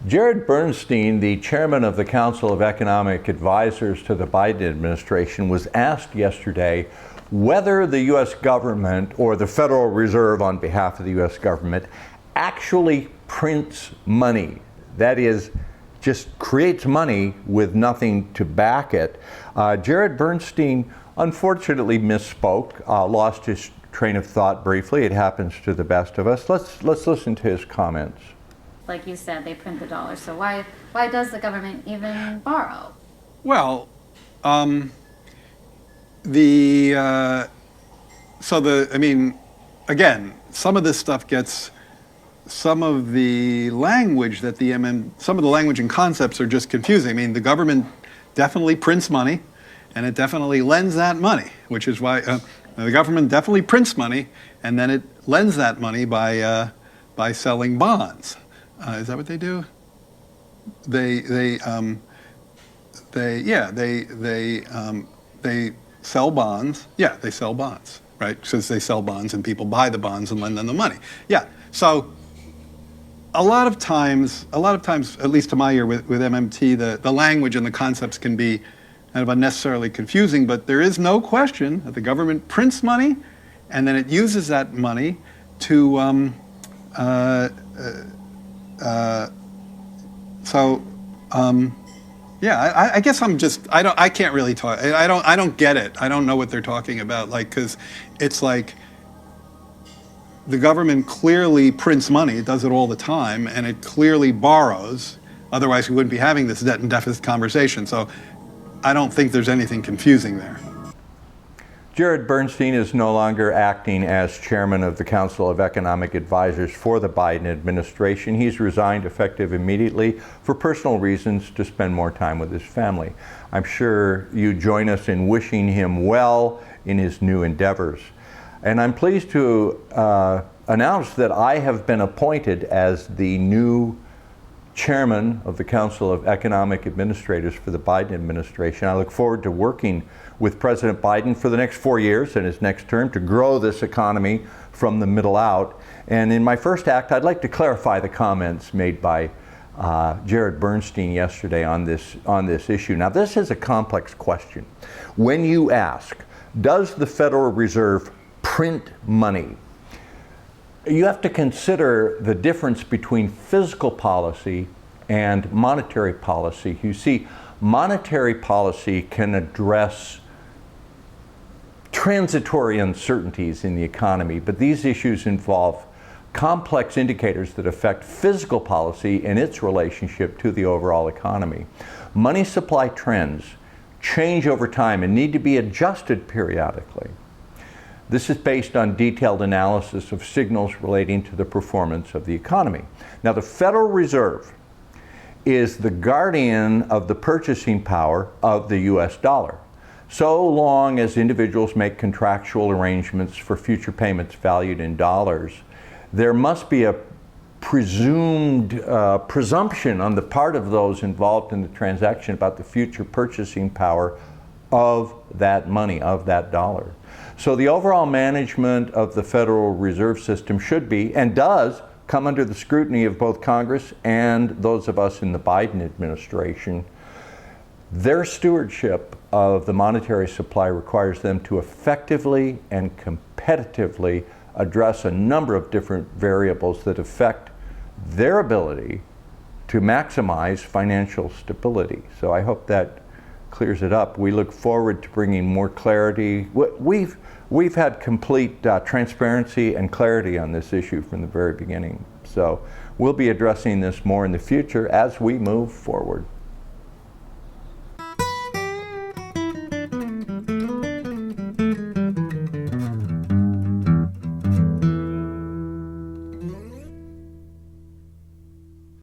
Jared Bernstein, the chairman of the Council of Economic Advisors to the Biden administration, was asked yesterday whether the U.S. government or the Federal Reserve on behalf of the U.S. government actually prints money. That is, just creates money with nothing to back it. Jared Bernstein unfortunately misspoke, lost his train of thought briefly. It happens to the best of us. Let's listen to his comments. Like you said, they print the dollar. So why does the government even borrow? Well, again, some of this stuff gets, some of the language that some of the language and concepts are just confusing. I mean, the government definitely prints money, and it definitely lends that money, which is why the government definitely prints money, and then it lends that money by selling bonds. Is that what they do? They sell bonds. Yeah, they sell bonds, right? Since they sell bonds and people buy the bonds and lend them the money. Yeah. So a lot of times, at least to my ear with MMT, the language and the concepts can be kind of unnecessarily confusing. But there is no question that the government prints money, and then it uses that money to. I guess I can't really talk. I don't get it. I don't know what they're talking about. Like, because it's like the government clearly prints money. It does it all the time, and it clearly borrows. Otherwise, we wouldn't be having this debt and deficit conversation. So I don't think there's anything confusing there. Jared Bernstein is no longer acting as chairman of the Council of Economic Advisors for the Biden administration. He's resigned effective immediately for personal reasons to spend more time with his family. I'm sure you join us in wishing him well in his new endeavors. And I'm pleased to announce that I have been appointed as the new chairman of the Council of Economic Administrators for the Biden administration. I look forward to working with President Biden for the next 4 years in his next term to grow this economy from the middle out. And in my first act, I'd like to clarify the comments made by Jared Bernstein yesterday on this issue. Now, this is a complex question. When you ask, does the Federal Reserve print money? You have to consider the difference between physical policy and monetary policy. You see, monetary policy can address transitory uncertainties in the economy, but these issues involve complex indicators that affect physical policy and its relationship to the overall economy. Money supply trends change over time and need to be adjusted periodically. This is based on detailed analysis of signals relating to the performance of the economy. Now, the Federal Reserve is the guardian of the purchasing power of the U.S. dollar. So long as individuals make contractual arrangements for future payments valued in dollars, there must be a presumption on the part of those involved in the transaction about the future purchasing power of that money, of that dollar. So the overall management of the Federal Reserve System should be, and does, come under the scrutiny of both Congress and those of us in the Biden administration. Their stewardship of the monetary supply requires them to effectively and competitively address a number of different variables that affect their ability to maximize financial stability. So I hope that clears it up. We look forward to bringing more clarity. We've had complete transparency and clarity on this issue from the very beginning. So we'll be addressing this more in the future as we move forward.